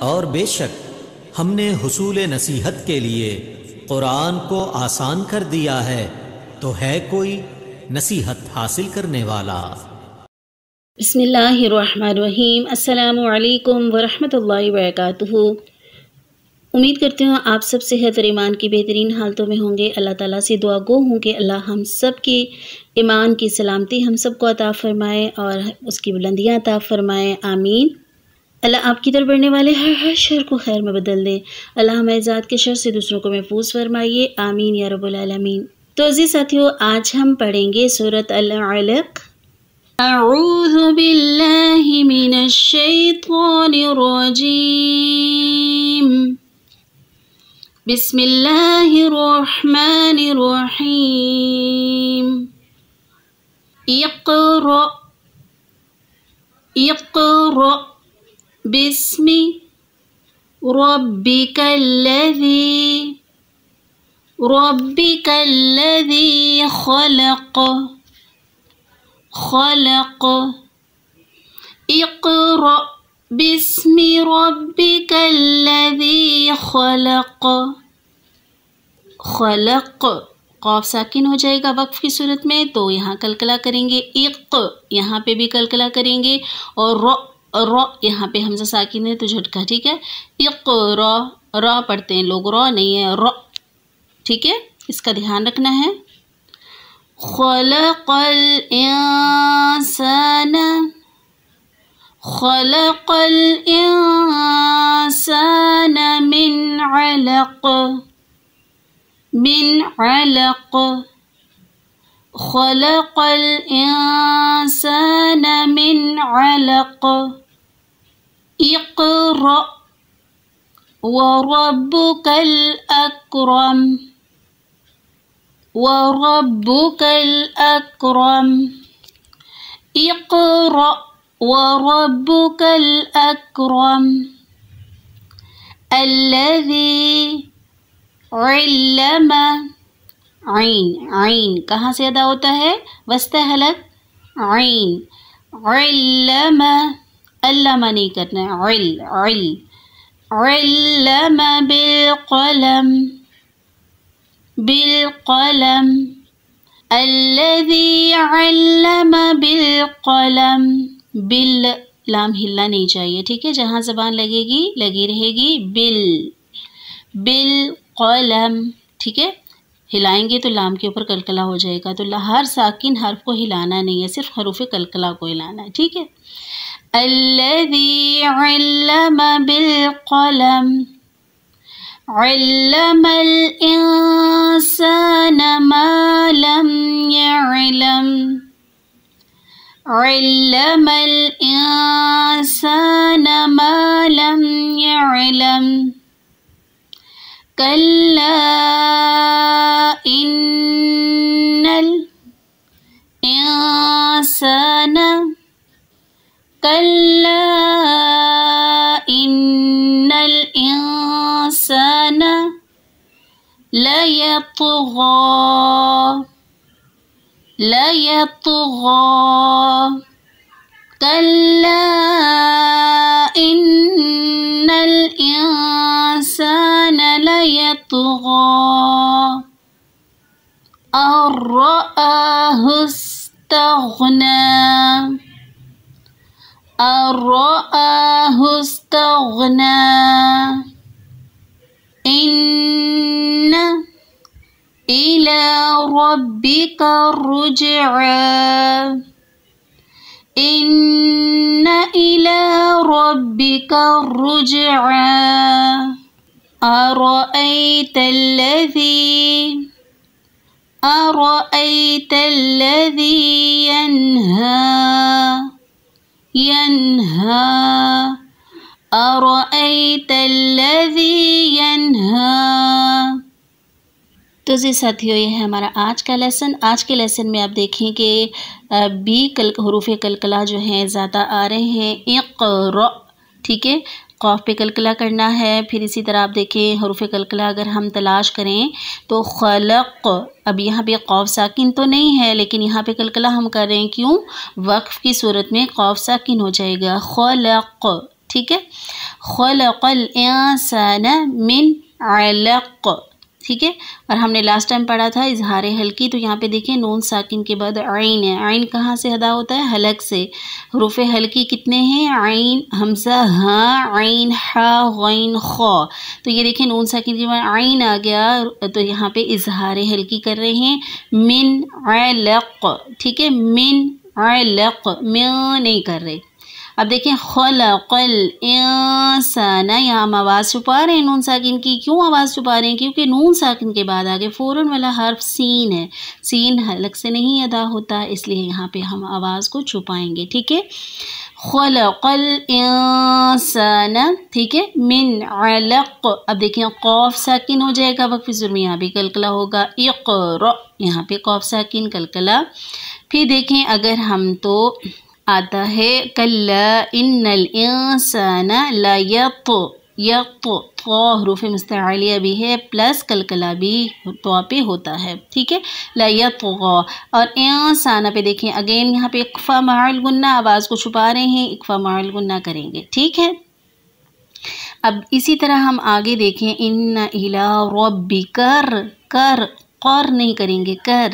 اور بے شک ہم نے حصول نصیحت کے لیے قرآن کو آسان کر دیا ہے، تو ہے کوئی نصیحت حاصل کرنے والا؟ بسم اللہ الرحمن الرحیم۔ السلام علیکم ورحمۃ اللہ وبرکاتہ۔ امید کرتی ہوں آپ سب صحت اور ایمان کی بہترین حالتوں میں ہوں گے۔ اللہ تعالیٰ سے دعا گو ہوں کہ اللہ ہم سب کے ایمان کی سلامتی ہم سب کو عطا فرمائے اور اس کی بلندیاں عطا فرمائے، آمین۔ اللہ آپ کی طرف بڑھنے والے ہر شر کو خیر میں بدل دے۔ اللہ ہمارے ذات کے شر سے دوسروں کو محفوظ فرمائیے، آمین یا رب العالمین۔ تو عزیز ساتھیو، آج ہم پڑھیں گے سورۃ العلق۔ اعوذ باللہ من الشیطان الرجیم، بسم اللہ الرحمن الرحیم۔ اقرأ اقرأ بسم ربک الذی خلق اقرأ بسم ربک الذی خلق قاف ساکن ہو جائے گا وقف کی صورت میں، تو یہاں کلکلا کریں گے، یہاں پہ بھی کلکلا کریں گے، اور را یہاں پہ حمزہ ساکن ہے تو جھٹکا، ٹھیک ہے۔ اقرا، را پڑھتے ہیں لوگ، را نہیں ہے، را، ٹھیک ہے، اس کا دھیان رکھنا ہے۔ خلق الانسان من علق خلق الانسان من علق اقرأ وربك الأكرم اقرأ وربك الأكرم الذي علم، عین کہاں سے ادا ہوتا ہے؟ وسط حلق، عین، علم، علم نہیں کرنا ہے، علم بالقلم الذي علم بالقلم، لام ہلنا نہیں چاہیے، ٹھیک ہے، جہاں زبان لگے گی لگی رہے گی، بالقلم، ٹھیک ہے، ہلائیں گے تو لام کے اوپر کلکلا ہو جائے گا، تو ہر ساکن حرف کو ہلانا نہیں ہے، صرف حروف کلکلا کو ہلانا ہے، ٹھیک ہے۔ الذي علم بالقلم علم الإنسان ما لم يعلم علم الإنسان ما لم يعلم كلا إن الإنسان ليطغى كلا إن الإنسان ليطغى أن رآه استغنى إن إلى ربك الرجعى إن إلى ربك الرجعى أرأيت الذي ينهى أرأيت الذي ينهى۔ تو جی ساتھیو، یہ ہے ہمارا آج کا لیسن۔ آج کے لیسن میں آپ دیکھیں کہ بھی حروف کلکلا جو ہیں زیادہ آ رہے ہیں۔ اقرأ، ٹھیک ہے، قاف پہ کلکلا کرنا ہے۔ پھر اسی طرح آپ دیکھیں حروف کلکلا اگر ہم تلاش کریں تو خلق، اب یہاں پہ قاف ساکن تو نہیں ہے لیکن یہاں پہ کلکلا ہم کر رہے ہیں، کیوں؟ وقف کی صورت میں قاف ساکن ہو جائے گا، خلق، ٹھیک ہے. خلق الانسان من علق، ٹھیک ہے. اور ہم نے لاسٹ ٹائم پڑھا تھا اظہار حلقی، تو یہاں پہ دیکھیں نون ساکن کے بعد عین ہے. عین کہاں سے ادا ہوتا ہے؟ حلق سے. حروف حلقی کتنے ہیں؟ عین، حمزہ، ہاں، عین، حا، غین، خا. تو یہ دیکھیں نون ساکن کے بعد عین آ گیا، تو یہاں پہ اظہار حلقی کر رہے ہیں. من علق، ٹھیک ہے، من علق، من نہیں کر رہے. اب دیکھیں خلق الانسان، یہاں ہم آواز چھپا رہے ہیں نون ساکن کی. کیوں آواز چھپا رہے ہیں؟ کیونکہ نون ساکن کے بعد آگے فوراً والا حرف سین ہے. سین حلق سے نہیں ادا ہوتا، اس لیے یہاں پہ ہم آواز کو چھپائیں گے. ٹھیک ہے، خلق الانسان، ٹھیک ہے، من علق. اب دیکھیں قاف ساکن ہو جائے گا وقف ظلم، یہاں بھی کلکلا ہوگا. اقرأ، یہاں پہ قاف ساکن کلکلا. پھر دیکھیں اگر ہم تو آتا ہے کلا ان الانسان لیطغى، طا حروف مستعلیہ بھی ہے پلس کلکلا بھی طا پہ ہوتا ہے. ٹھیک ہے، لیطغى. اور انسان پہ دیکھیں اگین یہاں پہ اکفا مع الغنہ، آواز کو چھپا رہے ہیں، اکفا مع الغنہ کریں گے. ٹھیک ہے، اب اسی طرح ہم آگے دیکھیں ان الی ربک، کر، قر نہیں کریں گے، کر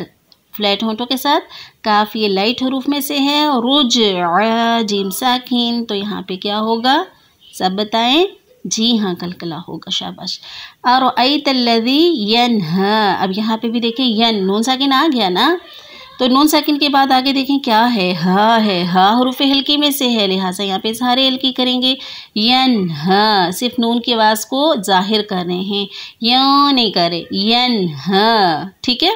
فلیٹ ہونٹوں کے ساتھ. کاف یہ لائٹ حروف میں سے ہے. رجع، جیم ساکن، تو یہاں پہ کیا ہوگا سب بتائیں؟ جی ہاں کلکلا ہوگا، شاباش. ارأیت الذی ینہا، اب یہاں پہ بھی دیکھیں ین نون ساکن آ گیا نا، تو نون ساکن کے بعد آگے دیکھیں کیا ہے؟ ہا ہے. ہا حروف حلقی میں سے ہے، لہٰذا یہاں پہ اظہار حلقی کریں گے. ینہا، صرف نون کی آواز کو ظاہر کر رہے ہیں، یا نہیں کر رہے، ینہا. ٹھیک ہے،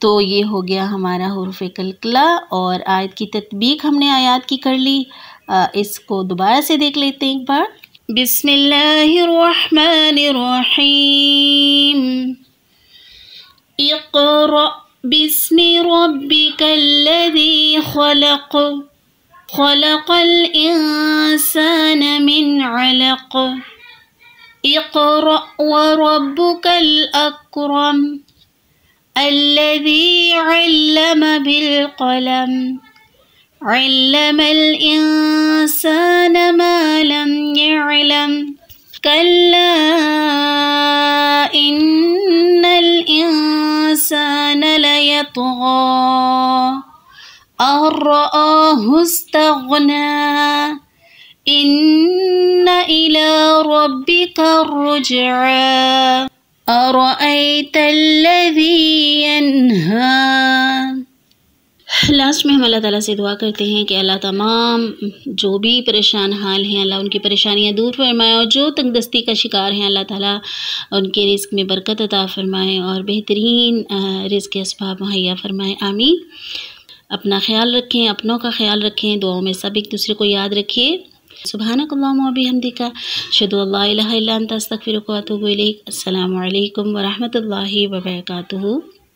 تو یہ ہو گیا ہمارا حروف کلکلا. اور آیت کی تطبیق ہم نے آیات کی کر لی. اس کو دوبارہ سے دیکھ لیتے ہیں ایک بار. بسم اللہ الرحمن الرحیم. اقرأ بسم ربک الذی خلق، خلق الانسان من علق. اقرأ وربک الاکرم الذي علم بالقلم، علم الإنسان ما لم يعلم. كلا إن الإنسان ليطغى أن رآه استغنى. إن إلى ربك الرجعى. أرأيت الذي ينهى. لاسٹ میں ہم اللہ تعالیٰ سے دعا کرتے ہیں کہ اللہ تمام جو بھی پریشان حال ہیں اللہ ان کی پریشانیاں دور فرمائے، اور جو تنگ دستی کا شکار ہیں اللہ تعالیٰ ان کے رزق میں برکت عطا فرمائے اور بہترین رزق کے اسباب مہیا فرمائے. آمین. اپنا خیال رکھیں، اپنوں کا خیال رکھیں، دعاؤں میں سب ایک دوسرے کو یاد رکھیے. سبحانک اللہم و بحمدک، اشہد ان لا الہ الا انت، استغفرک و اتوب الیک. السلام علیکم ورحمۃ اللہ وبرکاتہ.